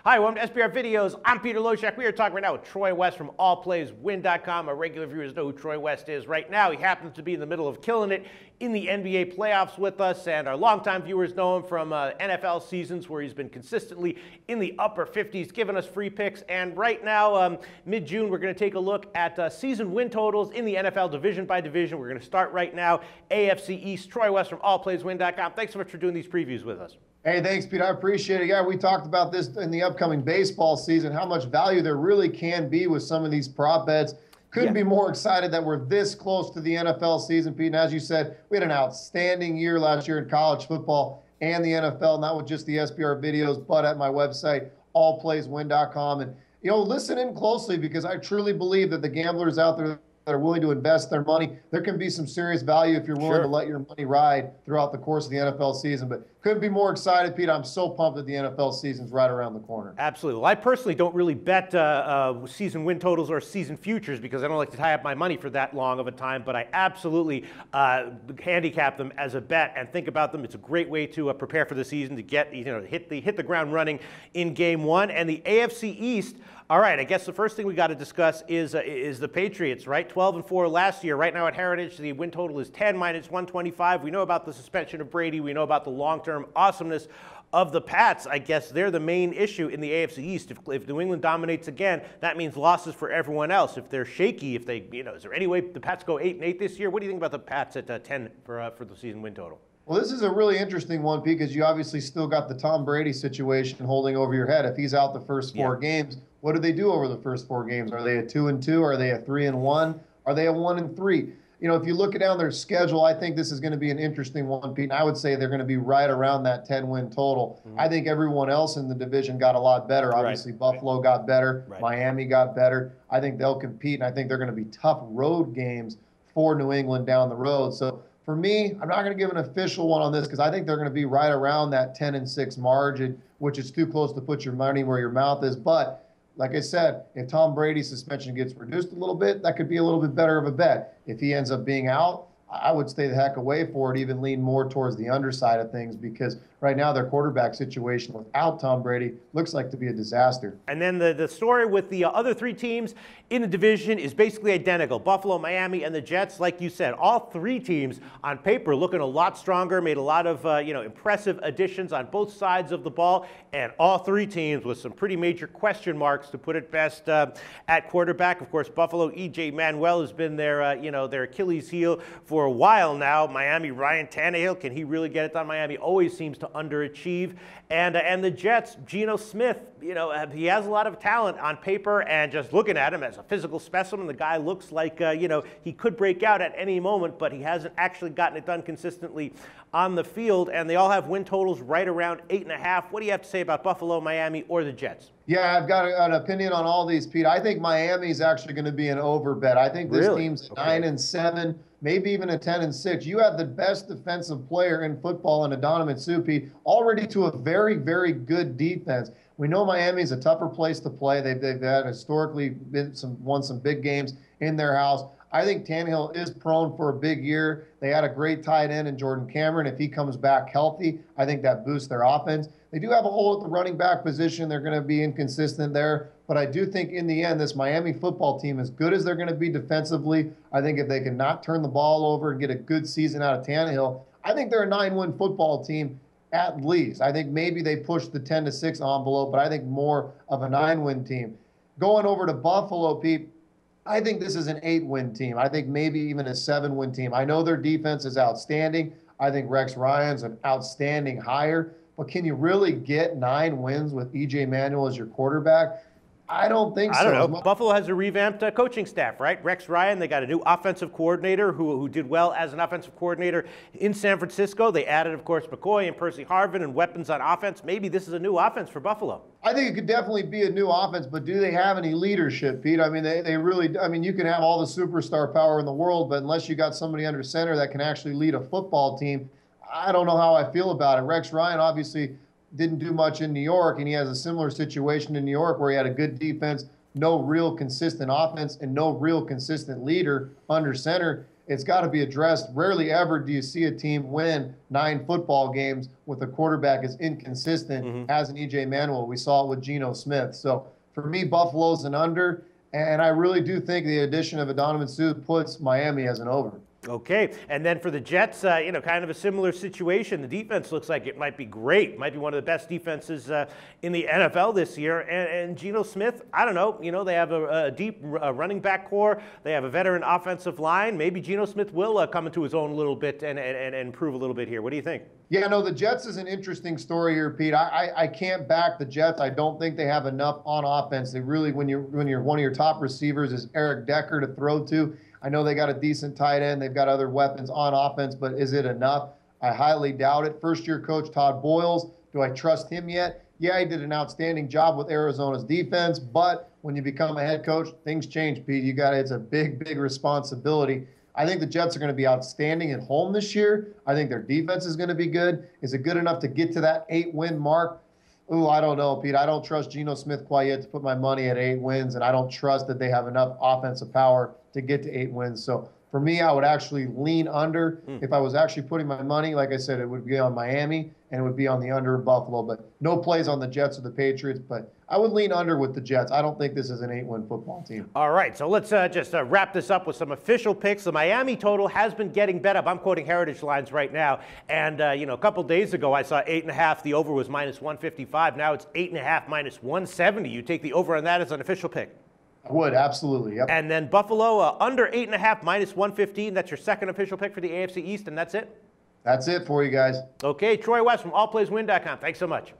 Hi, welcome to SBR Videos. I'm Peter Loshak. We are talking right now with Troy West from allplayswin.com. Our regular viewers know who Troy West is right now. He happens to be in the middle of killing it in the NBA playoffs with us, and our longtime viewers know him from NFL seasons where he's been consistently in the upper 50s, giving us free picks. And right now, mid-June, we're going to take a look at season win totals in the NFL division by division. We're going to start right now, AFC East. Troy West from allplayswin.com. Thanks so much for doing these previews with us. Hey, thanks, Pete. I appreciate it. Yeah, we talked about this in the upcoming baseball season, how much value there really can be with some of these prop bets. Couldn't be more excited that we're this close to the NFL season, Pete. And as you said, we had an outstanding year last year in college football and the NFL, not with just the SBR videos, but at my website, allplayswin.com. And, you know, listen in closely because I truly believe that the gamblers out there that are willing to invest their money, there can be some serious value if you're willing to let your money ride throughout the course of the NFL season. But couldn't be more excited, Pete. I'm so pumped that the NFL season's right around the corner. Absolutely. Well, I personally don't really bet season win totals or season futures because I don't like to tie up my money for that long of a time, but I absolutely handicap them as a bet and think about them. It's a great way to prepare for the season, to get, hit the ground running in game one. And the AFC East, all right, I guess the first thing we got to discuss is the Patriots, right? 12-4 last year. Right now at Heritage, the win total is 10 minus 125. We know about the suspension of Brady. We know about the long-term awesomeness of the Pats. I guess they're the main issue in the AFC East. If New England dominates again, that means losses for everyone else. If they're shaky, if they, is there any way the Pats go 8-8 this year? What do you think about the Pats at 10 for the season win total? Well, this is a really interesting one, Pete, because you obviously still got the Tom Brady situation holding over your head. If he's out the first four games, what do they do over the first four games? Are they a 2-2? Are they a 3-1? Are they a 1-3? You know, if you look down their schedule, I think this is going to be an interesting one, Pete. And I would say they're going to be right around that 10-win total. I think everyone else in the division got a lot better. Obviously, Buffalo got better. Miami got better. I think they'll compete, and I think they're going to be tough road games for New England down the road. So for me, I'm not going to give an official one on this because I think they're going to be right around that 10-6 margin, which is too close to put your money where your mouth is. But like I said, if Tom Brady's suspension gets reduced a little bit, that could be a little bit better of a bet. If he ends up being out, I would stay the heck away for it, even lean more towards the underside of things because right now their quarterback situation without Tom Brady looks like to be a disaster. And then the story with the other three teams in the division is basically identical. Buffalo, Miami, and the Jets, like you said, all three teams on paper looking a lot stronger, made a lot of impressive additions on both sides of the ball, and all three teams with some pretty major question marks, to put it best, at quarterback. Of course, Buffalo, E.J. Manuel has been their Achilles heel for a while now. Miami, Ryan Tannehill, can he really get it done? Miami always seems to underachieve. And the Jets, Geno Smith, he has a lot of talent on paper, and just looking at him as a physical specimen, the guy looks like, he could break out at any moment, but he hasn't actually gotten it done consistently on the field. And they all have win totals right around 8.5. What do you have to say about Buffalo, Miami, or the Jets? Yeah, I've got an opinion on all these, Pete. I think Miami's actually going to be an over bet. I think this team's 9-7, maybe even a 10-6. You have the best defensive player in football in Adonijah Supi, already to a very, very good defense. We know Miami's a tougher place to play. They've had historically won some big games in their house. I think Tannehill is prone for a big year. They had a great tight end in Jordan Cameron. If he comes back healthy, I think that boosts their offense. They do have a hole at the running back position. They're going to be inconsistent there. But I do think in the end, this Miami football team, as good as they're going to be defensively, I think if they can not turn the ball over and get a good season out of Tannehill, I think they're a 9-win football team at least. I think maybe they push the 10-6 envelope, but I think more of a 9-win team. Going over to Buffalo, Pete, I think this is an 8-win team. I think maybe even a 7-win team. I know their defense is outstanding. I think Rex Ryan's an outstanding hire. But can you really get 9 wins with E.J. Manuel as your quarterback? I don't think so. I don't know. Buffalo has a revamped coaching staff, right? Rex Ryan, they got a new offensive coordinator who did well as an offensive coordinator in San Francisco. They added, of course, McCoy and Percy Harvin and weapons on offense. Maybe this is a new offense for Buffalo. I think it could definitely be a new offense, but do they have any leadership, Pete? I mean, they really, I mean, you can have all the superstar power in the world, but unless you got somebody under center that can actually lead a football team, I don't know how I feel about it. Rex Ryan obviously didn't do much in New York, and he has a similar situation in New York where he had a good defense, no real consistent offense, and no real consistent leader under center. it's got to be addressed. Rarely ever do you see a team win 9 football games with a quarterback as inconsistent as an E.J. Manuel. We saw it with Geno Smith. So for me, Buffalo's an under, and I really do think the addition of Adonijah Suh puts Miami as an over. Okay, and then for the Jets, kind of a similar situation. The defense looks like it might be great, might be one of the best defenses in the NFL this year. And Geno Smith, I don't know, they have a deep running back core. They have a veteran offensive line. Maybe Geno Smith will come into his own a little bit and improve a little bit here. What do you think? Yeah, no, the Jets is an interesting story here, Pete. I can't back the Jets. I don't think they have enough on offense. They really, when you're one of your top receivers is Eric Decker to throw to. I know they got a decent tight end. They've got other weapons on offense, but is it enough? I highly doubt it. First-year coach Todd Boyles, do I trust him yet? Yeah, he did an outstanding job with Arizona's defense, but when you become a head coach, things change, Pete. It's a big, big responsibility. I think the Jets are going to be outstanding at home this year. I think their defense is going to be good. Is it good enough to get to that 8-win mark? Ooh, I don't know, Pete. I don't trust Geno Smith quite yet to put my money at 8 wins, and I don't trust that they have enough offensive power to get to 8 wins. So for me, I would actually lean under. If I was actually putting my money, like I said, it would be on Miami and it would be on the under of Buffalo, but no plays on the Jets or the Patriots. But I would lean under with the Jets. I don't think this is an 8-win football team. All right, so let's just wrap this up with some official picks. The Miami total has been getting bet up. I'm quoting Heritage Lines right now. And, a couple days ago, I saw 8.5. The over was -155. Now it's 8.5 -170. You take the over on that as an official pick? I would, absolutely. Yep. And then Buffalo, under 8.5 -115. That's your second official pick for the AFC East, and that's it? That's it for you guys. Okay, Troy West from allplayswin.com. Thanks so much.